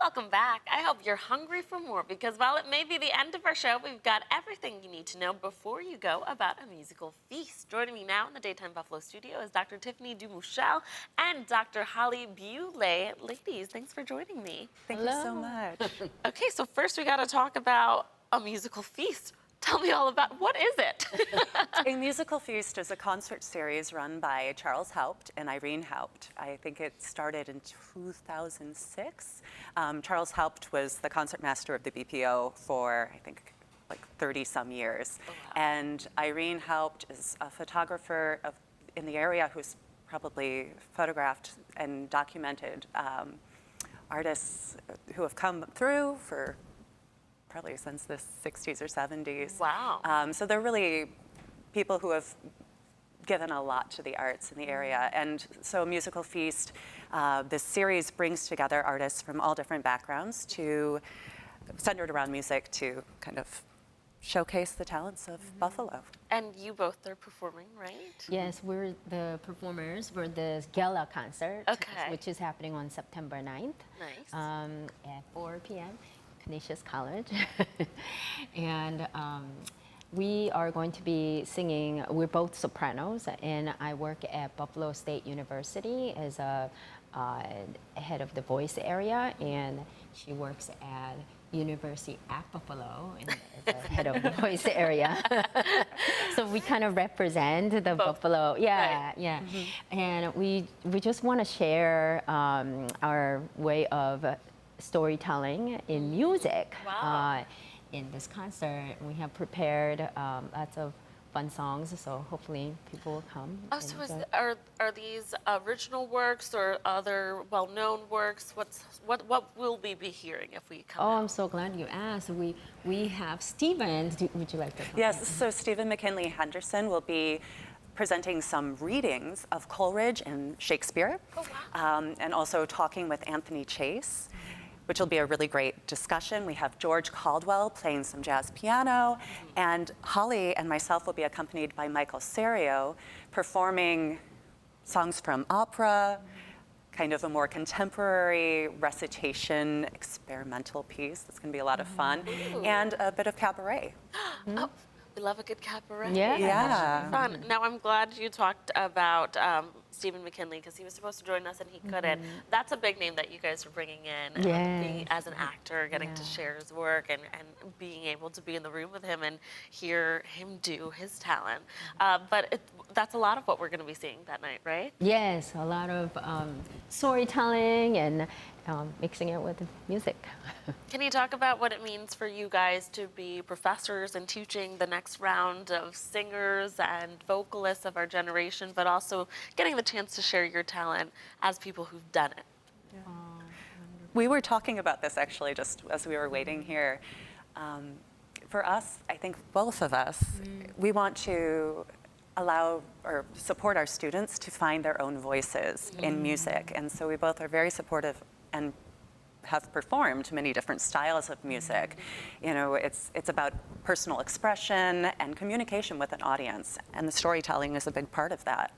Welcome back. I hope you're hungry for more because while it may be the end of our show, we've got everything you need to know before you go about a musical feast. Joining me now in the Daytime Buffalo studio is Dr. Tiffany Dumouchel and Dr. Holly Bewley. Ladies, thanks for joining me. Thank you so much. Okay, so first we got to talk about a musical feast. Tell me all about, what is it? A Musical Feast is a concert series run by Charles Haupt and Irene Haupt. I think it started in 2006. Charles Haupt was the concertmaster of the BPO for, I think, like 30 some years. Oh, wow. And Irene Haupt is a photographer in the area who's probably photographed and documented artists who have come through for probably since the 60s or 70s. Wow. So they're really people who have given a lot to the arts in the area. And so Musical Feast, this series brings together artists from all different backgrounds to centered around music to kind of showcase the talents of Buffalo. And you both are performing, right? Yes, we're the performers for the gala concert, Okay. which is happening on September 9th Nice. at 4 p.m. Canisius College. And we are going to be singing, we're both sopranos, and I work at Buffalo State University as a head of the voice area, and she works at University at Buffalo and as a head of the voice area. So we kind of represent the Buffalo, yeah, Right. yeah. And we just want to share our way of storytelling in music. Wow. In this concert, we have prepared lots of fun songs, so hopefully people will come. Oh, so and, are these original works or other well-known works? What will we be hearing if we come Oh, out? I'm so glad you asked. We have Stephen. Would you like to come? Yes, so Stephen McKinley Henderson will be presenting some readings of Coleridge and Shakespeare, Oh, wow. and also talking with Anthony Chase, which will be a really great discussion. We have George Caldwell playing some jazz piano, and Holly and myself will be accompanied by Michael Serio performing songs from opera, kind of a more contemporary recitation, experimental piece. That's gonna be a lot of fun, and a bit of cabaret. Oh, we love a good cabaret. Yeah. Yeah. Fun. Now, I'm glad you talked about Stephen McKinley because he was supposed to join us and he couldn't. That's a big name that you guys are bringing in. Yes. Being as an actor, getting to share his work and being able to be in the room with him and hear him do his talent. But that's a lot of what we're going to be seeing that night, right? Yes, a lot of storytelling and mixing it with music. Can you talk about what it means for you guys to be professors and teaching the next round of singers and vocalists of our generation, but also getting the chance to share your talent as people who've done it? We were talking about this actually just as we were waiting here. For us, I think both of us, we want to allow or support our students to find their own voices in music. And so we both are very supportive and have performed many different styles of music. You know, it's about personal expression and communication with an audience, and the storytelling is a big part of that.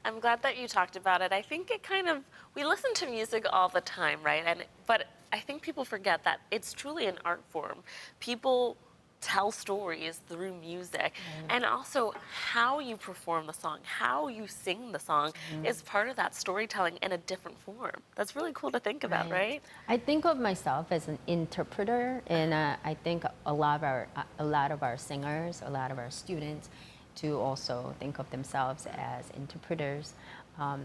I'm glad that you talked about it. I think it kind of, we listen to music all the time, right? But I think people forget that it's truly an art form. People tell stories through music, and also how you perform the song, how you sing the song is part of that storytelling in a different form. That's really cool to think about, right? I think of myself as an interpreter, and I think a lot of our singers, a lot of our students, to also think of themselves as interpreters.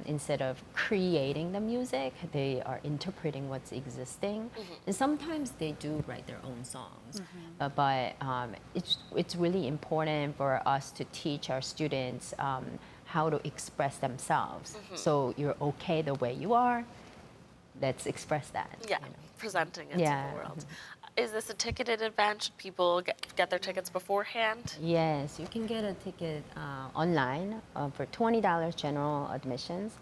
Instead of creating the music, they are interpreting what's existing. And sometimes they do write their own songs. But it's really important for us to teach our students how to express themselves. So you're okay the way you are, let's express that. Yeah, you know. presenting it to Yeah. the world. Is this a ticketed event? Should people get their tickets beforehand? Yes, you can get a ticket online for $20 general admissions,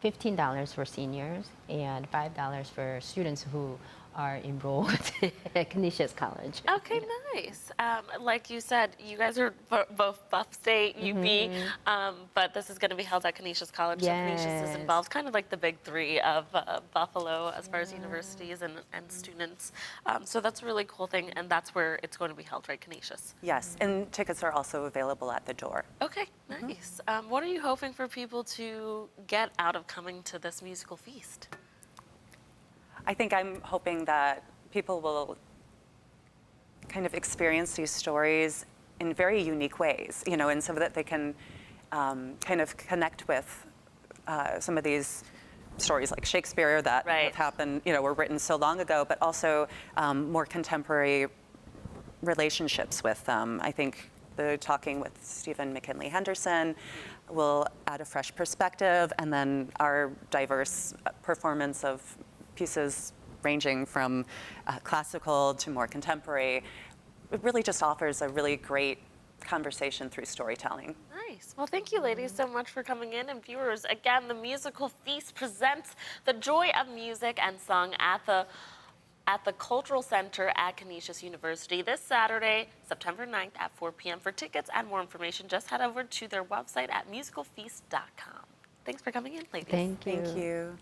$15 for seniors, and $5 for students who are enrolled at Canisius College. Okay, nice. Like you said, you guys are both Buff State, UB, but this is going to be held at Canisius College. So Canisius is Yes. involved, kind of like the big three of Buffalo as far as universities and students. So that's a really cool thing, and that's where it's going to be held, right, Canisius? Yes, and tickets are also available at the door. Okay, nice. What are you hoping for people to get out of coming to this musical feast? I think I'm hoping that people will kind of experience these stories in very unique ways, and so that they can kind of connect with some of these stories like Shakespeare that Right. have happened, were written so long ago, but also more contemporary relationships with them. I think the talking with Stephen McKinley Henderson will add a fresh perspective, and then our diverse performance of pieces ranging from classical to more contemporary, it really just offers a really great conversation through storytelling. Nice. Well, thank you, ladies, so much for coming in. And viewers, again, the Musical Feast presents the joy of music and song at the Cultural Center at Canisius University this Saturday, September 9th at 4 p.m. For tickets and more information, just head over to their website at musicalfeast.com. Thanks for coming in, ladies. Thank you. Thank you.